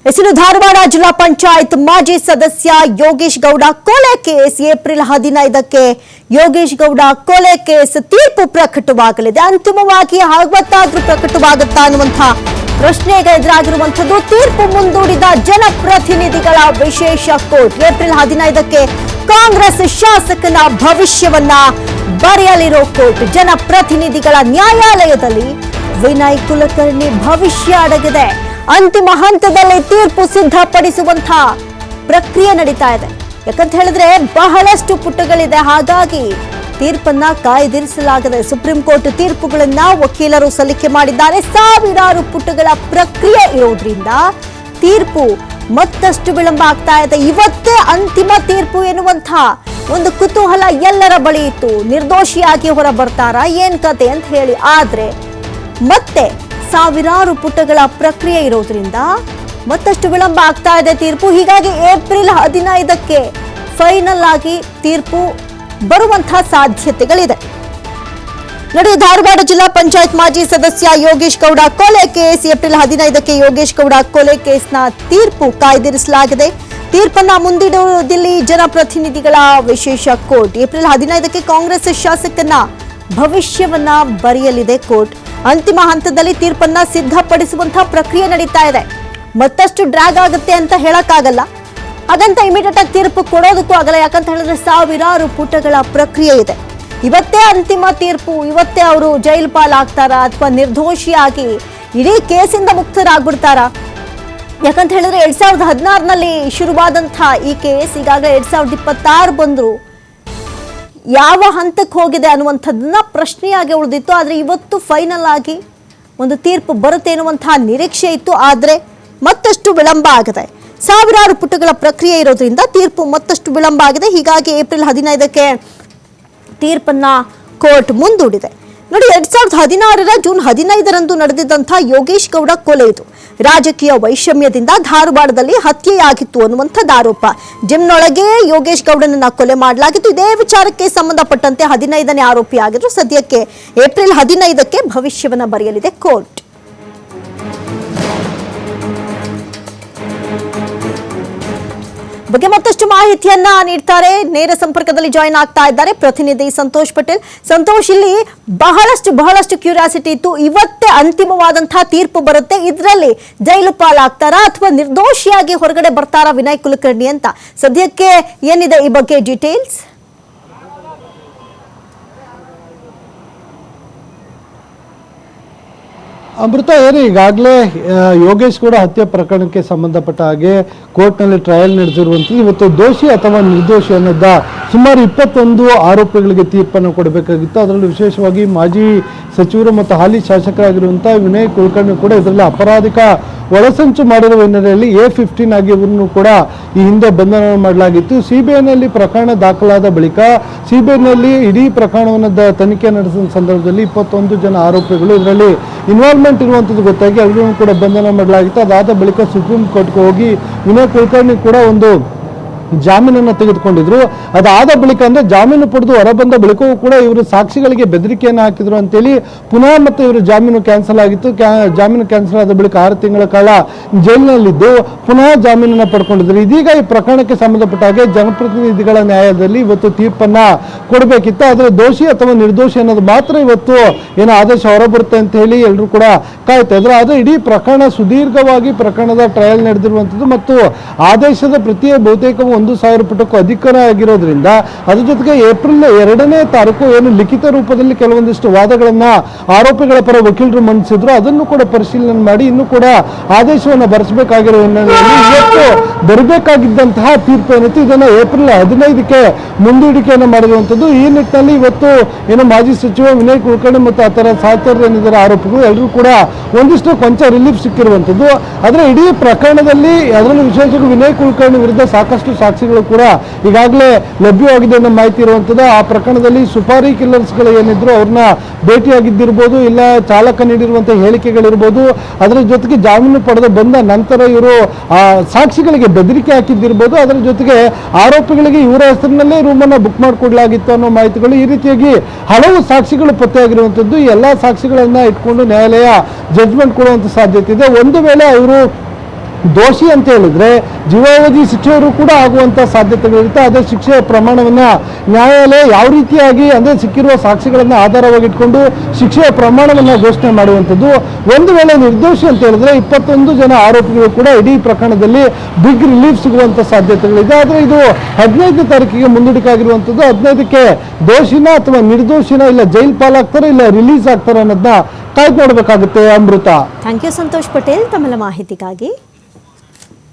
ಹೆಸರು ಧಾರವಾಡ ಜಿಲ್ಲಾ ಪಂಚಾಯತ್ ಮಾಜಿ ಸದಸ್ಯ ಯೋಗೇಶ್ ಗೌಡ ಕೊಲೆ ಕೇಸ್ ಏಪ್ರಿಲ್ 15ಕ್ಕೆ ಯೋಗೇಶ್ ಗೌಡ ಕೊಲೆ ಕೇಸ್ ತೀರ್ಪು ಪ್ರಕಟವಾಗಲಿದೆ. ಅಂತಿಮವಾಗಿ ಯಾವತ್ತಾದ್ರೂ ಪ್ರಕಟವಾಗುತ್ತಾ ಅನ್ನುವಂತಹ ಪ್ರಶ್ನೆಗೆ ಎದುರಾಗಿರುವಂತದ್ದು. ತೀರ್ಪು ಮುಂದೂಡಿದ ಜನಪ್ರತಿನಿಧಿಗಳ ವಿಶೇಷ ಕೋರ್ಟ್ ಏಪ್ರಿಲ್ 15ಕ್ಕೆ ಕಾಂಗ್ರೆಸ್ ಶಾಸಕನ ಭವಿಷ್ಯವನ್ನ ಬರೆಯಲಿರೋ ಕೋರ್ಟ್. ಜನಪ್ರತಿನಿಧಿಗಳ ನ್ಯಾಯಾಲಯದಲ್ಲಿ ವಿನಯ್ ಕುಲಕರ್ಣಿ ಭವಿಷ್ಯ ಅಡಗಿದೆ. ಅಂತಿಮ ಹಂತದಲ್ಲಿ ತೀರ್ಪು ಸಿದ್ಧಪಡಿಸುವಂತಹ ಪ್ರಕ್ರಿಯೆ ನಡೀತಾ ಇದೆ. ಯಾಕಂತ ಹೇಳಿದ್ರೆ ಬಹಳಷ್ಟು ಪುಟಗಳಿದೆ, ಹಾಗಾಗಿ ತೀರ್ಪನ್ನ ಕಾಯ್ದಿರಿಸಲಾಗಿದೆ. ಸುಪ್ರೀಂ ಕೋರ್ಟ್ ತೀರ್ಪುಗಳನ್ನ ವಕೀಲರು ಸಲ್ಲಿಕೆ ಮಾಡಿದ್ದಾರೆ. ಸಾವಿರಾರು ಪುಟಗಳ ಪ್ರಕ್ರಿಯೆ ಇರೋದ್ರಿಂದ ತೀರ್ಪು ಮತ್ತಷ್ಟು ವಿಳಂಬ ಆಗ್ತಾ ಇದೆ. ಇವತ್ತೇ ಅಂತಿಮ ತೀರ್ಪು ಎನ್ನುವಂತಹ ಒಂದು ಕುತೂಹಲ ಎಲ್ಲರ ಬಳಿ ಇತ್ತು. ನಿರ್ದೋಷಿಯಾಗಿ ಹೊರ ಬರ್ತಾರಾ ಏನ್ ಕತೆ ಅಂತ ಹೇಳಿ. ಆದ್ರೆ ಮತ್ತೆ ಸಾವಿರಾರು ಪುಟಗಳ ಪ್ರಕ್ರಿಯೆ ಇರೋದ್ರಿಂದ ಮತ್ತಷ್ಟು ವಿಳಂಬ ಆಗ್ತಾ ಇದೆ ತೀರ್ಪು. ಹೀಗಾಗಿ ಏಪ್ರಿಲ್ 15ಕ್ಕೆ ಫೈನಲ್ ಆಗಿ ತೀರ್ಪು ಬರುವಂತಹ ಸಾಧ್ಯತೆಗಳಿದೆ. ನೋಡಿ, ಧಾರವಾಡ ಜಿಲ್ಲಾ ಪಂಚಾಯತ್ ಮಾಜಿ ಸದಸ್ಯ ಯೋಗೇಶ್ ಗೌಡ ಕೊಲೆ ಕೇಸ್ ಏಪ್ರಿಲ್ 15ಕ್ಕೆ ಯೋಗೇಶ್ ಗೌಡ ಕೊಲೆ ಕೇಸ್ನ ತೀರ್ಪು ಕಾಯ್ದಿರಿಸಲಾಗಿದೆ. ತೀರ್ಪನ್ನ ಮುಂದಿಡುವುದಿಲ್ಲಿ ಜನಪ್ರತಿನಿಧಿಗಳ ವಿಶೇಷ ಕೋರ್ಟ್. ಏಪ್ರಿಲ್ 15ಕ್ಕೆ ಕಾಂಗ್ರೆಸ್ ಶಾಸಕನ ಭವಿಷ್ಯವನ್ನ ಬರೆಯಲಿದೆ ಕೋರ್ಟ್. ಅಂತಿಮ ಹಂತದಲ್ಲಿ ತೀರ್ಪನ್ನ ಸಿದ್ಧಪಡಿಸುವಂತಹ ಪ್ರಕ್ರಿಯೆ ನಡೀತಾ ಇದೆ. ಮತ್ತಷ್ಟು ಡ್ರ್ಯಾಗ್ ಆಗುತ್ತೆ ಅಂತ ಹೇಳಕ್ಕಾಗಲ್ಲ, ಹಾಗಂತ ಇಮಿಡಿಯೇಟ್ ಆಗಿ ತೀರ್ಪು ಕೊಡೋದಕ್ಕೂ ಆಗಲ್ಲ. ಯಾಕಂತ ಹೇಳಿದ್ರೆ ಸಾವಿರಾರು ಪುಟಗಳ ಪ್ರಕ್ರಿಯೆ ಇದೆ. ಇವತ್ತೇ ಅಂತಿಮ ತೀರ್ಪು, ಇವತ್ತೇ ಅವರು ಜೈಲು ಪಾಲಾಗ್ತಾರಾ ಅಥವಾ ನಿರ್ದೋಷಿಯಾಗಿ ಇಡೀ ಕೇಸಿಂದ ಮುಕ್ತರಾಗ್ಬಿಡ್ತಾರಾ? ಯಾಕಂತ ಹೇಳಿದ್ರೆ 2016ನಲ್ಲಿ ಶುರುವಾದಂತಹ ಈ ಕೇಸ್ ಈಗಾಗಲೇ 2026 ಬಂದ್ರು ಯಾವ ಹಂತಕ್ಕೆ ಹೋಗಿದೆ ಅನ್ನುವಂಥದ್ದನ್ನ ಪ್ರಶ್ನೆಯಾಗಿ ಉಳಿದಿತ್ತು. ಆದರೆ ಇವತ್ತು ಫೈನಲ್ ಆಗಿ ಒಂದು ತೀರ್ಪು ಬರುತ್ತೆ ಎನ್ನುವಂತಹ ನಿರೀಕ್ಷೆ ಇತ್ತು. ಆದರೆ ಮತ್ತಷ್ಟು ವಿಳಂಬ ಆಗಿದೆ. ಸಾವಿರಾರು ಪುಟಗಳ ಪ್ರಕ್ರಿಯೆ ಇರೋದ್ರಿಂದ ತೀರ್ಪು ಮತ್ತಷ್ಟು ವಿಳಂಬ ಆಗಿದೆ. ಹೀಗಾಗಿ ಏಪ್ರಿಲ್ 15ಕ್ಕೆ ತೀರ್ಪನ್ನ ಕೋರ್ಟ್ ಮುಂದೂಡಿದೆ. ನೋಡಿ, 2016ರ ಜೂನ್ 15ರಂದು ನಡೆದಿದ್ದಂತಹ ಯೋಗೇಶ್ ಗೌಡ ಕೊಲೆ ಇದು ರಾಜಕೀಯ ವೈಷಮ್ಯದಿಂದ ಧಾರವಾಡದಲ್ಲಿ ಹತ್ಯೆಯಾಗಿತ್ತು ಅನ್ನುವಂಥದ್ದು ಆರೋಪ. ಜಿಮ್ನೊಳಗೆ ಯೋಗೇಶ್ ಗೌಡನನ್ನ ಕೊಲೆ ಮಾಡಲಾಗಿತ್ತು. ಇದೇ ವಿಚಾರಕ್ಕೆ ಸಂಬಂಧಪಟ್ಟಂತೆ 15ನೇ ಆರೋಪಿ ಆಗಿದ್ರು. ಸದ್ಯಕ್ಕೆ ಏಪ್ರಿಲ್ 15ಕ್ಕೆ ಭವಿಷ್ಯವನ್ನ ಬರೆಯಲಿದೆ ಕೋರ್ಟ್. ಬಗ್ಗೆ ಮತ್ತಷ್ಟು ಮಾಹಿತಿಯನ್ನ ನೀಡ್ತಾರೆ. ನೇರ ಸಂಪರ್ಕದಲ್ಲಿ ಜಾಯಿನ್ ಆಗ್ತಾ ಇದ್ದಾರೆ ಪ್ರತಿನಿಧಿ ಸಂತೋಷ್ ಪಟೇಲ್. ಸಂತೋಷ್, ಇಲ್ಲಿ ಬಹಳಷ್ಟು ಕ್ಯೂರಿಯಾಸಿಟಿ ಇತ್ತು. ಇವತ್ತೇ ಅಂತಿಮವಾದಂತಹ ತೀರ್ಪು ಬರುತ್ತೆ, ಇದರಲ್ಲಿ ಜೈಲು ಪಾಲಾಗ್ತಾರಾ ಅಥವಾ ನಿರ್ದೋಷಿಯಾಗಿ ಹೊರಗಡೆ ಬರ್ತಾರಾ ವಿನಯ್ ಕುಲಕರ್ಣಿ ಅಂತ ಸದ್ಯಕ್ಕೆ ಏನಿದೆ ಈ ಬಗ್ಗೆ ಡೀಟೇಲ್ಸ್? ಅಮೃತ, ಏನು ಈಗಾಗಲೇ ಯೋಗೇಶ್ ಗೌಡ ಹತ್ಯೆ ಪ್ರಕರಣಕ್ಕೆ ಸಂಬಂಧಪಟ್ಟ ಹಾಗೆ ಕೋರ್ಟ್ನಲ್ಲಿ ಟ್ರಯಲ್ ನಡೆದಿರುವಂಥದ್ದು. ಇವತ್ತು ದೋಷಿ ಅಥವಾ ನಿರ್ದೋಷಿ ಅನ್ನೋದ ಸುಮಾರು 21 ಆರೋಪಿಗಳಿಗೆ ತೀರ್ಪನ್ನು ಕೊಡಬೇಕಾಗಿತ್ತು. ಅದರಲ್ಲೂ ವಿಶೇಷವಾಗಿ ಮಾಜಿ ಸಚಿವರು ಮತ್ತು ಹಾಲಿ ಶಾಸಕರಾಗಿರುವಂಥ ವಿನಯ್ ಕುಲಕರ್ಣಿ ಕೂಡ ಇದರಲ್ಲಿ ಅಪರಾಧಿಕ ಒಳಸಂಚು ಮಾಡಿರುವ ಹಿನ್ನೆಲೆಯಲ್ಲಿ A15 ಆಗಿ ಇವರನ್ನು ಕೂಡ ಈ ಹಿಂದೆ ಬಂಧನ ಮಾಡಲಾಗಿತ್ತು. ಸಿಬಿಐನಲ್ಲಿ ಪ್ರಕರಣ ದಾಖಲಾದ ಬಳಿಕ ಸಿಬಿಐನಲ್ಲಿ ಇಡೀ ಪ್ರಕರಣವನ್ನು ತನಿಖೆ ನಡೆಸಿದ ಸಂದರ್ಭದಲ್ಲಿ 21 ಜನ ಆರೋಪಿಗಳು ಇದರಲ್ಲಿ ಇನ್ವಾಲ್ವ್ಮೆಂಟ್ ಇರುವಂಥದ್ದು ಗೊತ್ತಾಗಿ ಅವರನ್ನು ಕೂಡ ಬಂಧನ ಮಾಡಲಾಗಿತ್ತು. ಅದಾದ ಬಳಿಕ ಸುಪ್ರೀಂ ಕೋರ್ಟ್ಗೆ ಹೋಗಿ ವಿನಯ್ ಕುಲಕರ್ಣಿ ಕೂಡ ಒಂದು ಜಾಮೀನನ್ನು ತೆಗೆದುಕೊಂಡಿದ್ರು. ಅದಾದ ಬಳಿಕ ಅಂದ್ರೆ ಜಾಮೀನು ಪಡೆದು ಹೊರಬಂದ ಬಳಿಕವೂ ಕೂಡ ಇವರು ಸಾಕ್ಷಿಗಳಿಗೆ ಬೆದರಿಕೆಯನ್ನು ಹಾಕಿದ್ರು ಅಂತೇಳಿ ಪುನಃ ಮತ್ತೆ ಇವರು ಜಾಮೀನು ಕ್ಯಾನ್ಸಲ್ ಆಗಿತ್ತು. ಜಾಮೀನು ಕ್ಯಾನ್ಸಲ್ ಆದ ಬಳಿಕ 6 ತಿಂಗಳ ಕಾಲ ಜೈಲಿನಲ್ಲಿದ್ದು ಪುನಃ ಜಾಮೀನನ್ನು ಪಡ್ಕೊಂಡಿದ್ರು. ಇದೀಗ ಈ ಪ್ರಕರಣಕ್ಕೆ ಸಂಬಂಧಪಟ್ಟ ಹಾಗೆ ಜನಪ್ರತಿನಿಧಿಗಳ ನ್ಯಾಯಾಲಯದಲ್ಲಿ ಇವತ್ತು ತೀರ್ಪನ್ನ ಕೊಡಬೇಕಿತ್ತು. ಆದರೆ ದೋಷಿ ಅಥವಾ ನಿರ್ದೋಷಿ ಅನ್ನೋದು ಮಾತ್ರ ಇವತ್ತು ಏನು ಆದೇಶ ಹೊರಬರುತ್ತೆ ಅಂತ ಹೇಳಿ ಎಲ್ಲರೂ ಕೂಡ ಕಾಯ್ತಾ ಇದ್ರು. ಆದರೆ ಇಡೀ ಪ್ರಕರಣ ಸುದೀರ್ಘವಾಗಿ ಪ್ರಕರಣದ ಟ್ರಯಲ್ ನಡೆದಿರುವಂಥದ್ದು ಮತ್ತು ಆದೇಶದ ಪ್ರತಿಯೇ ಬಹುತೇಕ 1,000 ಪುಟಕ್ಕೂ ಅಧಿಕ ಆಗಿರೋದ್ರಿಂದ ಅದ್ರ ಜೊತೆಗೆ ಏಪ್ರಿಲ್ 2ನೇ ತಾರೀಕು ಏನು ಲಿಖಿತ ರೂಪದಲ್ಲಿ ಕೆಲವೊಂದಿಷ್ಟು ವಾದಗಳನ್ನ ಆರೋಪಿಗಳ ಪರ ವಕೀಲರು ಮಂಡಿಸಿದ್ರು. ಅದನ್ನು ಕೂಡ ಪರಿಶೀಲನೆ ಮಾಡಿ ಇನ್ನೂ ಕೂಡ ಆದೇಶವನ್ನು ಬರೆಸಬೇಕಾಗಿರೋ ಹಿನ್ನೆಲೆಯಲ್ಲಿ ಇವತ್ತು ಬರಬೇಕಾಗಿದ್ದಂತಹ ತೀರ್ಪು ಏನಿತ್ತು ಇದನ್ನು ಏಪ್ರಿಲ್ 15ಕ್ಕೆ ಮುಂದೂಡಿಕೆಯನ್ನು ಮಾಡಿರುವಂಥದ್ದು. ಈ ನಿಟ್ಟಿನಲ್ಲಿ ಇವತ್ತು ಏನು ಮಾಜಿ ಸಚಿವ ವಿನಯ್ ಕುಲಕರ್ಣಿ ಮತ್ತು ಆತರ ಏನಿದ್ದಾರೆ ಆರೋಪಿಗಳು ಎಲ್ಲರೂ ಕೂಡ ಒಂದಿಷ್ಟು ಕೊಂಚ ರಿಲೀಫ್ ಸಿಕ್ಕಿರುವಂಥದ್ದು. ಆದರೆ ಇಡೀ ಪ್ರಕರಣದಲ್ಲಿ ಅದರಲ್ಲೂ ವಿಶೇಷವಾಗಿ ವಿನಯ್ ಕುಲಕರ್ಣಿ ವಿರುದ್ಧ ಸಾಕಷ್ಟು ಸಾಕ್ಷಿಗಳು ಕೂಡ ಈಗಾಗಲೇ ಲಭ್ಯವಾಗಿದೆ ಅನ್ನೋ ಮಾಹಿತಿ ಇರುವಂಥದ್ದು. ಆ ಪ್ರಕರಣದಲ್ಲಿ ಸುಪಾರಿ ಕಿಲ್ಲರ್ಸ್ಗಳು ಏನಿದ್ರು ಅವ್ರನ್ನ ಭೇಟಿಯಾಗಿದ್ದಿರ್ಬೋದು, ಇಲ್ಲ ಚಾಲಕ ನೀಡಿರುವಂತಹ ಹೇಳಿಕೆಗಳಿರ್ಬೋದು, ಅದರ ಜೊತೆಗೆ ಜಾಮೀನು ಪಡೆದು ಬಂದ ನಂತರ ಇವರು ಸಾಕ್ಷಿಗಳಿಗೆ ಬೆದರಿಕೆ ಹಾಕಿದ್ದಿರ್ಬೋದು, ಅದರ ಜೊತೆಗೆ ಆರೋಪಿಗಳಿಗೆ ಇವರ ಹೆಸರಿನಲ್ಲೇ ರೂಮನ್ನು ಬುಕ್ ಮಾಡಿಕೊಡ್ಲಾಗಿತ್ತು ಅನ್ನೋ ಮಾಹಿತಿಗಳು, ಈ ರೀತಿಯಾಗಿ ಹಲವು ಸಾಕ್ಷಿಗಳು ಪತ್ತೆಯಾಗಿರುವಂಥದ್ದು. ಈ ಎಲ್ಲ ಸಾಕ್ಷಿಗಳನ್ನ ಇಟ್ಕೊಂಡು ನ್ಯಾಯಾಲಯ ಜಡ್ಜ್ಮೆಂಟ್ ಕೊಡುವಂಥ ಸಾಧ್ಯತೆ ಇದೆ. ಒಂದು ವೇಳೆ ಅವರು ದೋಷಿ ಅಂತ ಹೇಳಿದ್ರೆ ಜೀವಾವಧಿ ಶಿಕ್ಷೆಯವರು ಕೂಡ ಆಗುವಂತ ಸಾಧ್ಯತೆಗಳಿರುತ್ತೆ. ಅದೇ ಶಿಕ್ಷೆಯ ಪ್ರಮಾಣವನ್ನ ನ್ಯಾಯಾಲಯ ಯಾವ ರೀತಿಯಾಗಿ ಅಂದ್ರೆ ಸಿಕ್ಕಿರುವ ಸಾಕ್ಷಿಗಳನ್ನ ಆಧಾರವಾಗಿಟ್ಕೊಂಡು ಶಿಕ್ಷೆಯ ಪ್ರಮಾಣವನ್ನ ಘೋಷಣೆ ಮಾಡುವಂಥದ್ದು. ಒಂದು ವೇಳೆ ನಿರ್ದೋಷಿ ಅಂತ ಹೇಳಿದ್ರೆ 21 ಜನ ಆರೋಪಿಗಳು ಕೂಡ ಇಡೀ ಪ್ರಕರಣದಲ್ಲಿ ಬಿಗ್ ರಿಲೀಫ್ ಸಿಗುವಂತ ಸಾಧ್ಯತೆಗಳಿದೆ. ಆದ್ರೆ ಇದು 15ನೇ ತಾರೀಕಿಗೆ ಮುಂದೂಡಿಕೆ ಆಗಿರುವಂಥದ್ದು. 15ಕ್ಕೆ ದೋಷಿನ ಅಥವಾ ನಿರ್ದೋಷಿನ ಇಲ್ಲ ಜೈಲ್ ಪಾಲಾಗ್ತಾರೆ ಇಲ್ಲ ರಿಲೀಸ್ ಆಗ್ತಾರೆ ಅನ್ನೋದನ್ನ ಕಾಯ್ದು ನೋಡ್ಬೇಕಾಗುತ್ತೆ. ಅಮೃತ. ಥ್ಯಾಂಕ್ ಯು ಸಂತೋಷ್ ಪಟೇಲ್ ತಮ್ಮೆಲ್ಲ ಮಾಹಿತಿಗಾಗಿ.